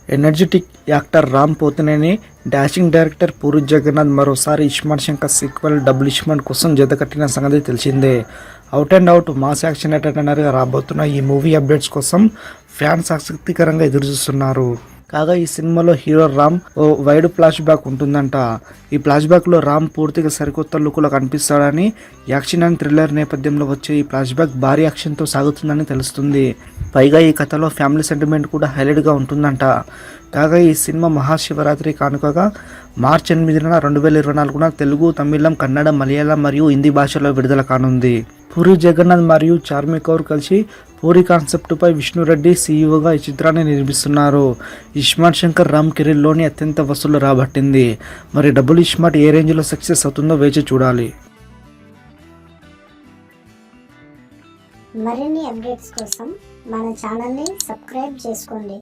Energetic actor Ram Pothineni, dashing director Puri Jagannadh మరోసారి iSmart Shankar sequel double iSmart కోసం జతకట్టిన సంగతి తెలిసిందే. Out and out mass action ఎంటర్టైనర్గా రాబోతున్న ఈ మూవీ అప్డేట్స్ కోసం ఫ్యాన్స్ ఆసక్తికరంగా ఎదురుచూస్తున్నారు. కాగా ఈ సినిమాలో హీరో రామ్ ఓ వైడ్ ఫ్లాష్ బ్యాక్ ఉంటుందంట. ఈ ఫ్లాష్ బ్యాక్ లో రామ్ పూర్తిగా సరికొత్త లుక్ లో కనిపిస్తాడని, యాక్షన్ అండ్ థ్రిల్లర్ నేపథ్యంలో వచ్చే ఈ ఫ్లాష్ బ్యాక్ భారీ యాక్షన్ తో సాగుతుందని తెలుస్తుంది. పైగా ఈ కథలో ఫ్యామిలీ సెంటిమెంట్ కూడా హైలైట్ గా ఉంటుందంట. కాగా ఈ సినిమా మహాశివరాత్రి కానుకగా మార్చి 8న 2024 తెలుగు, తమిళం, కన్నడ, మలయాళం మరియు హిందీ భాషలో విడుదల కానుంది. పూరి జగన్నాథ్ మరియు చార్మి కౌర్ కలిసి పూరి కాన్సెప్ట్పై విష్ణురెడ్డి సీఈఓగా ఈ చిత్రాన్ని నిర్మిస్తున్నారు. ఇస్మార్ట్ శంకర్ రామ్ కెరీర్లోని అత్యంత వసూళ్లు రాబట్టింది. మరి డబుల్ ఇస్మార్ట్ ఏ రేంజ్లో సక్సెస్ అవుతుందో వేచి చూడాలి. మరిన్ని అప్డేట్స్ కోసం మన ఛానల్ని సబ్స్క్రైబ్ చేసుకోండి.